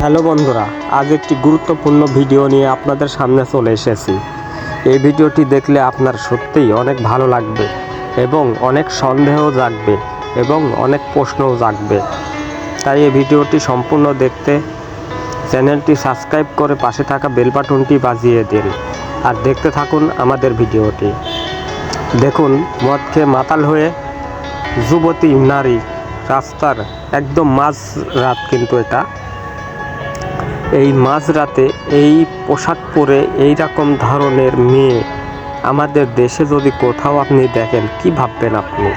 Hello বন্ধুরা, আজ একটি গুরুত্বপূর্ণ ভিডিও নিয়ে আপনাদের সামনে চলে এসেছি। এই ভিডিওটি দেখলে আপনার সত্যিই অনেক ভালো লাগবে এবং অনেক সন্দেহ জাগবে এবং অনেক প্রশ্নও জাগবে। তাই এই ভিডিওটি সম্পূর্ণ দেখতে চ্যানেলটি সাবস্ক্রাইব করে পাশে থাকা বেল বাটনটি বাজিয়ে দিন আর দেখতে থাকুন আমাদের ভিডিওটি। দেখুন, মদ খেয়ে মাতাল হয়ে যুবতী নারী রাস্তার একদম মাঝ রাত, কিন্তু এটা এই মাঝরাতে এই পোশাক পরে এই রকম ধরনের মেয়ে আমাদের দেশে যদি কোথাও আপনি দেখেন, কি ভাববেন আপনি?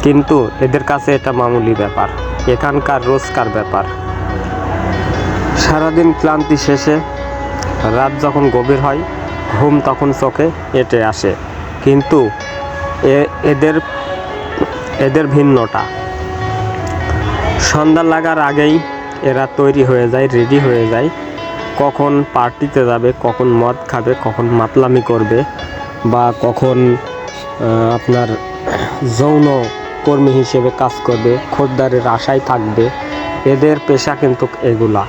কিন্তু এদের কাছে এটা মামুলি ব্যাপার, এখানকার রোজকার ব্যাপার। সারাদিন ক্লান্তি শেষে রাত যখন গভীর হয়, ঘুম তখন চোখে এঁটে আসে, কিন্তু এদের ভিন্নটা। সন্ধ্যা লাগার আগেই এরা তৈরি হয়ে যায়, রেডি হয়ে যায়। কখন পার্টিতে যাবে, কখন মদ খাবে, কখন মাতলামি করবে, বা কখন আপনার যৌন কর্মী হিসেবে কাজ করবে, খোদ্দারের আশায় থাকবে। এদের পেশা কিন্তু এগুলা,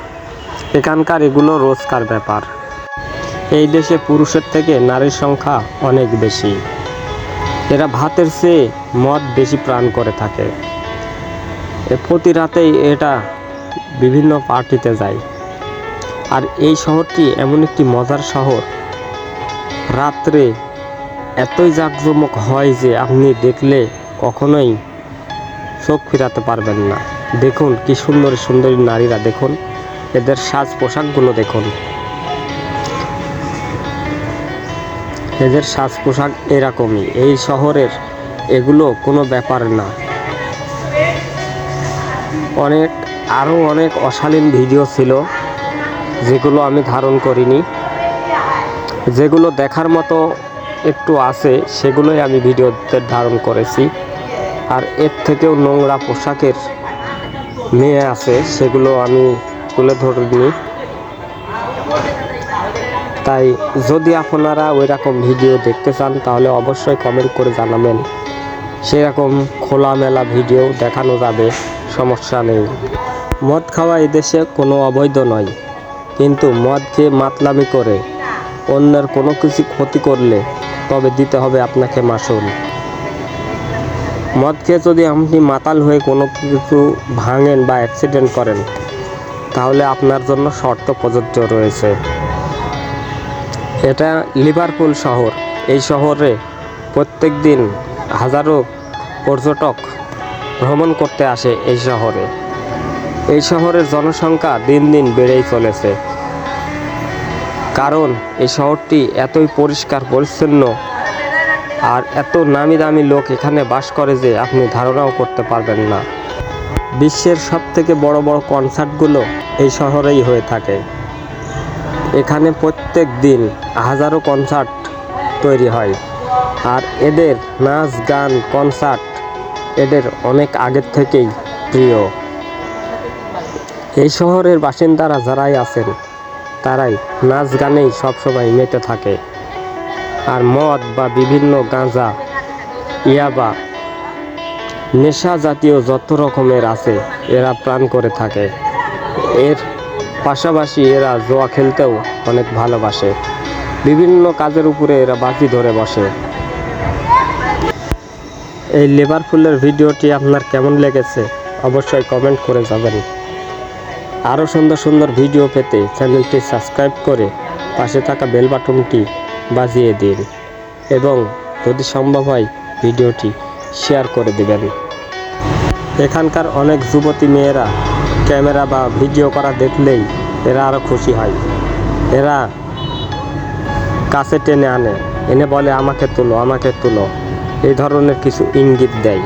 এখানকার এগুলো রোজকার ব্যাপার। এই দেশে পুরুষের থেকে নারীর সংখ্যা অনেক বেশি। এরা ভাতের চেয়ে মদ বেশি প্রাণ করে থাকে। প্রতি রাতেই এটা বিভিন্ন পার্টিতে যায়। আর এই শহরটি এমন একটি মজার শহর, রাত্রে এতই জাঁকজমক হয় যে আপনি দেখলে কখনোই চোখ ফিরাতে পারবেন না। দেখুন কি সুন্দরী সুন্দরী নারীরা, দেখুন এদের সাজ পোশাকগুলো, দেখুন এদের সাজ পোশাক এরকমই। এই শহরের এগুলো কোনো ব্যাপার না। আরও অনেক অশালীন ভিডিও ছিল যেগুলো আমি ধারণ করিনি, যেগুলো দেখার মতো একটু আছে সেগুলোই আমি ভিডিওতে ধারণ করেছি। আর এর থেকেও নোংরা পোশাকের মেয়ে আছে, সেগুলো আমি তুলে ধরিনি। তাই যদি আপনারা ওই রকম ভিডিও দেখতে চান তাহলে অবশ্যই কমেন্ট করে জানাবেন। সেরকম খোলামেলা ভিডিও দেখানো যাবে, সমস্যা নেই। মদ খাওয়া এদেশে কোনো অবৈধ নয়, কিন্তু মদ খেয়ে মাতলামি করে অন্যের কোনো কিছু ক্ষতি করলে তবে দিতে হবে আপনাকে মাসুল। মদ খেয়ে যদি আপনি মাতাল হয়ে কোনো কিছু ভাঙেন বা অ্যাক্সিডেন্ট করেন, তাহলে আপনার জন্য শর্ত প্রযোজ্য রয়েছে। এটা লিভারপুল শহর। এই শহরে প্রত্যেক দিন হাজারো পর্যটক ভ্রমণ করতে আসে এই শহরে। এই শহরের জনসংখ্যা দিন দিন বেড়েই চলেছে, কারণ এই শহরটি এতই পরিষ্কার পরিচ্ছন্ন আর এত নামি দামি লোক এখানে বাস করে যে আপনি ধারণাও করতে পারবেন না। বিশ্বের সবথেকে বড় বড় কনসার্টগুলো এই শহরেই হয়ে থাকে। এখানে প্রত্যেক দিন হাজারো কনসার্ট তৈরি হয়। আর এদের নাচ গান কনসার্ট এদের অনেক আগের থেকেই প্রিয়। এই শহরের বাসিন্দারা যারাই আছেন তারাই নাচ গানেই সবসময় মেতে থাকে। আর মদ বা বিভিন্ন গাঁজা, ইয়াবা, নেশা জাতীয় যত রকমের আছে এরা প্রাণ করে থাকে। এর পাশাপাশি এরা জুয়া খেলতেও অনেক ভালোবাসে। বিভিন্ন কাজের উপরে এরা বাজি ধরে বসে। এই লিভারপুলের ভিডিওটি আপনার কেমন লেগেছে অবশ্যই কমেন্ট করে যাবেন। আরও সুন্দর সুন্দর ভিডিও পেতে চ্যানেলটি সাবস্ক্রাইব করে পাশে থাকা বেল বাটনটি বাজিয়ে দিন এবং যদি সম্ভব হয় ভিডিওটি শেয়ার করে দেবেন। এখানকার অনেক যুবতী মেয়েরা ক্যামেরা বা ভিডিও করা দেখলেই এরা আরও খুশি হয়। এরা কাছে টেনে আনে, এনে বলে আমাকে তুলো, আমাকে তুলো, এই ধরনের কিছু ইঙ্গিত দেয়।